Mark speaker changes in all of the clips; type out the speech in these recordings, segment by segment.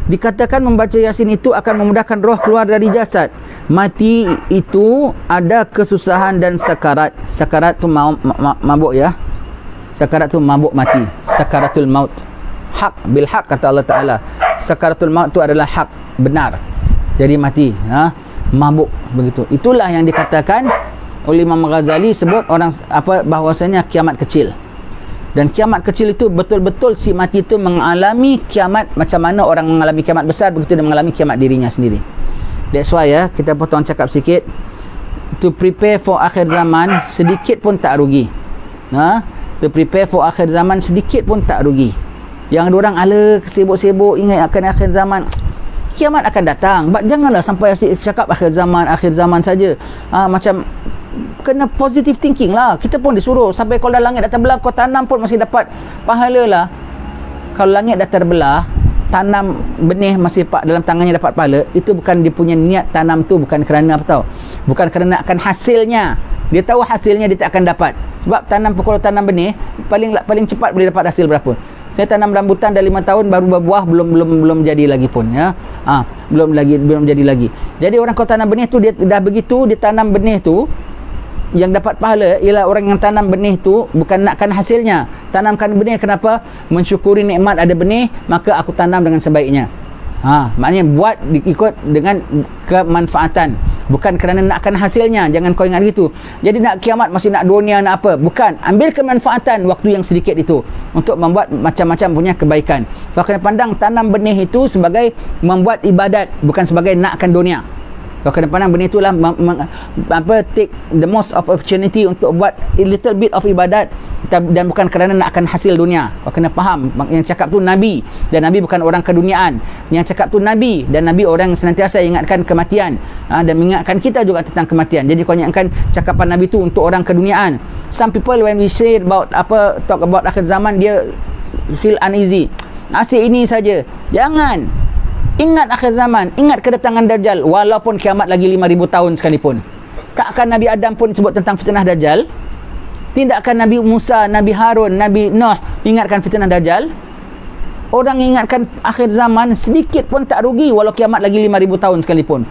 Speaker 1: Dikatakan membaca Yasin itu akan memudahkan roh keluar dari jasad. Mati itu ada kesusahan dan sakarat. Sakarat tu mabuk ya. Sakarat tu mabuk mati. Sakaratul maut. Hak bil hak kata Allah Taala. Sakaratul maut tu adalah hak, benar. Jadi mati, mabuk begitu. Itulah yang dikatakan oleh Imam Ghazali sebut orang bahwasanya kiamat kecil. Dan kiamat kecil itu betul-betul si mati itu mengalami kiamat macam mana orang mengalami kiamat besar, begitu dia mengalami kiamat dirinya sendiri. That's why kita potong cakap sikit. To prepare for akhir zaman sedikit pun tak rugi. To prepare for akhir zaman sedikit pun tak rugi. Yang diorang sibuk-sibuk ingat akan akhir zaman. Kiamat akan datang. Janganlah sampai cakap akhir zaman saja. Macam kena positive thinking lah. Kita pun disuruh sampai kalau dah langit dah terbelah kau tanam pun masih dapat pahala lah. Kalau langit dah terbelah, tanam benih masih dalam tangannya dapat pahala, itu bukan dia punya niat tanam tu, bukan kerana apa tahu, bukan kerana akan hasilnya. Dia tahu hasilnya dia tak akan dapat. Sebab kalau tanam benih paling cepat boleh dapat hasil berapa. Saya tanam rambutan dah 5 tahun baru berbuah, belum jadi lagi pun ya. Belum jadi lagi. Jadi orang kalau tanam benih tu dia dah begitu, dia tanam benih tu, yang dapat pahala ialah orang yang tanam benih tu, bukan nakkan hasilnya. Tanamkan benih kenapa? Mensyukuri nikmat ada benih, maka aku tanam dengan sebaiknya. Maknanya buat ikut dengan kemanfaatan, bukan kerana nakkan hasilnya. Jangan kau ingat gitu. Jadi nak kiamat masih nak dunia, nak apa? Bukan. Ambil kemanfaatan waktu yang sedikit itu untuk membuat macam-macam punya kebaikan. Kau kena pandang tanam benih itu sebagai membuat ibadat, bukan sebagai nakkan dunia. Kau kena pandang benih itulah take the most of opportunity untuk buat a little bit of ibadat, dan bukan kerana nakkan hasil dunia. Kau kena faham yang cakap tu Nabi, dan Nabi bukan orang keduniaan. Yang cakap tu Nabi, dan Nabi orang yang senantiasa ingatkan kematian, dan mengingatkan kita juga tentang kematian. Jadi kau ingatkan cakapan Nabi tu untuk orang keduniaan. Some people when we say talk about akhir zaman, dia feel uneasy. Asyik ini saja. Jangan. Ingat akhir zaman, ingat kedatangan Dajjal, walaupun kiamat lagi 5,000 tahun sekalipun. Takkan Nabi Adam pun sebut tentang fitnah Dajjal? Tindakan Nabi Musa, Nabi Harun, Nabi Nuh ingatkan fitnah Dajjal? Orang ingatkan akhir zaman sedikit pun tak rugi, walau kiamat lagi 5,000 tahun sekalipun.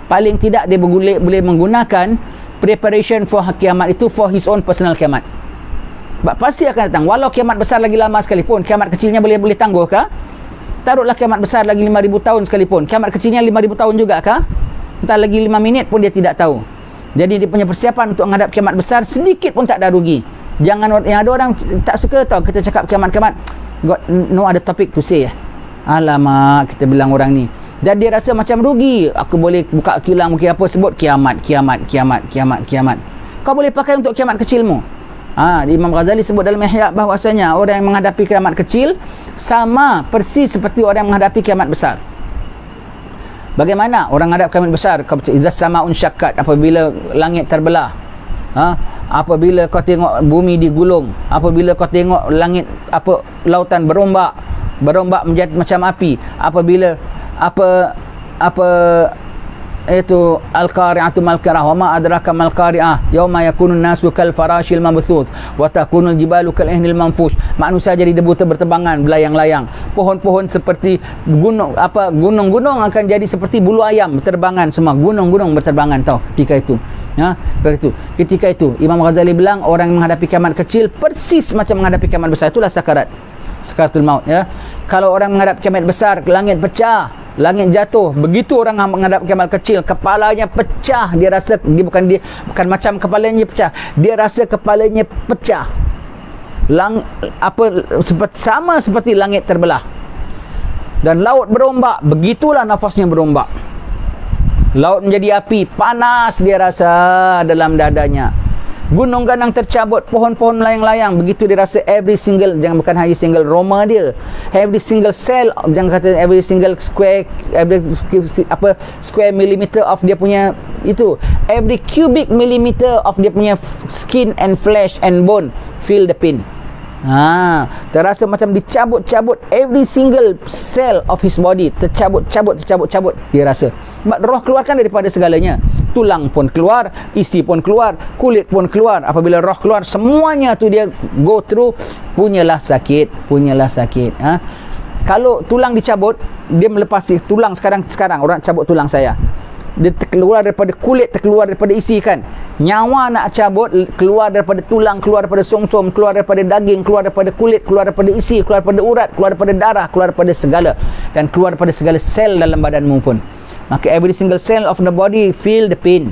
Speaker 1: Paling tidak dia boleh menggunakan preparation for kiamat itu for his own personal kiamat. Pasti akan datang, walau kiamat besar lagi lama sekalipun. Kiamat kecilnya boleh tangguhkah? Taruhlah kiamat besar lagi 5,000 tahun sekalipun, kiamat kecilnya 5,000 tahun juga kah? Entah lagi 5 minit pun dia tidak tahu. Jadi dia punya persiapan untuk menghadap kiamat besar sedikit pun tak ada rugi. Jangan, yang ada orang tak suka tahu kita cakap kiamat-kiamat, got no other topic to say. Alamak, kita bilang orang ni, dan dia rasa macam rugi. Aku boleh buka kilang mungkin apa, sebut kiamat. Kau boleh pakai untuk kiamat kecilmu. Imam Ghazali sebut dalam Ihya bahwasanya orang yang menghadapi kiamat kecil sama persis seperti orang yang menghadapi kiamat besar. Bagaimana orang menghadapi kiamat besar? Idza sama'un syaqqat, apabila langit terbelah. Apabila kau tengok bumi digulung, apabila kau tengok lautan berombak menjadi macam api, apabila itu al-qari'atu mal-qari'ah wa ma adraka mal-qari'ah yauma yakunun nasu kal farashil mabthus wa takunul jibalu kal ihnil manfush. Manusia jadi debu berterbangan, belayang-layang. Pohon-pohon seperti gunung-gunung akan jadi seperti bulu ayam berterbangan, semua gunung-gunung berterbangan tahu ketika itu Imam Ghazali bilang orang menghadapi kiamat kecil persis macam menghadapi kiamat besar. Itulah sakaratul maut ya. Kalau orang menghadapi kiamat besar, langit pecah, langit jatuh. Begitu orang menghadap kiamat kecil, kepalanya pecah. Dia rasa bukan macam kepalanya pecah, dia rasa kepalanya pecah. Sama seperti langit terbelah. Dan laut berombak, begitulah nafasnya berombak. Laut menjadi api, panas dia rasa dalam dadanya. Gunung ganang tercabut, pohon-pohon melayang-layang. Begitu dia rasa every single, bukan hanya single roma dia, every single cell, jangan kata every single square, square millimeter of dia punya itu, every cubic millimeter of dia punya skin and flesh and bone feel the pain. Terasa macam dicabut-cabut, every single cell of his body tercabut dia rasa. Sebab roh keluarkan daripada segalanya. tulang pun keluar, isi pun keluar, kulit pun keluar. Apabila roh keluar, semuanya tu dia go through, punyalah sakit. Kalau tulang dicabut, dia melepasi tulang. Sekarang orang cabut tulang saya, dia terkeluar daripada kulit, terkeluar daripada isi kan. Nyawa nak cabut, keluar daripada tulang, keluar daripada sumsum, keluar daripada daging, keluar daripada kulit, keluar daripada isi, keluar daripada urat, keluar daripada darah, keluar daripada segala, dan keluar daripada segala sel dalam badanmu pun. Maka every single cell of the body feel the pain.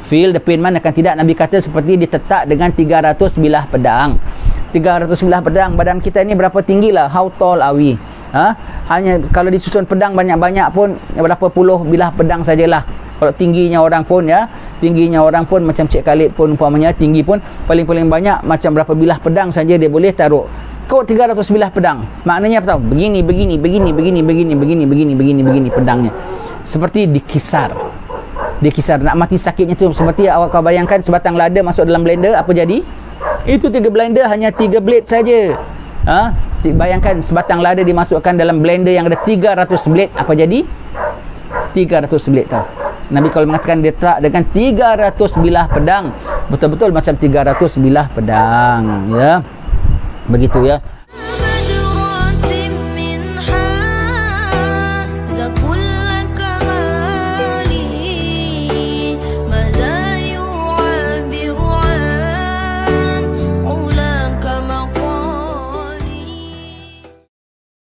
Speaker 1: Feel the pain, manakan tidak Nabi kata seperti ditetak dengan 300 bilah pedang. 300 bilah pedang. Badan kita ni berapa tinggi lah? How tall are we? Hanya kalau disusun pedang banyak-banyak pun berapa puluh bilah pedang sajalah. Kalau tingginya orang pun macam Cik Khalid pun umpamanya tinggi pun paling-paling banyak macam berapa bilah pedang saja dia boleh taruh. Kau 300 bilah pedang. Maknanya apa tahu? Begini pedangnya. Seperti dikisar. Nak mati sakitnya tu seperti awak kau bayangkan sebatang lada masuk dalam blender, apa jadi? Itu 3 blender hanya 3 blade saja. Bayangkan sebatang lada dimasukkan dalam blender yang ada 300 blade, apa jadi? 300 blade tau. Nabi kalau mengatakan dia tak dengan 300 bilah pedang, betul-betul macam 300 bilah pedang, ya. Begitu ya.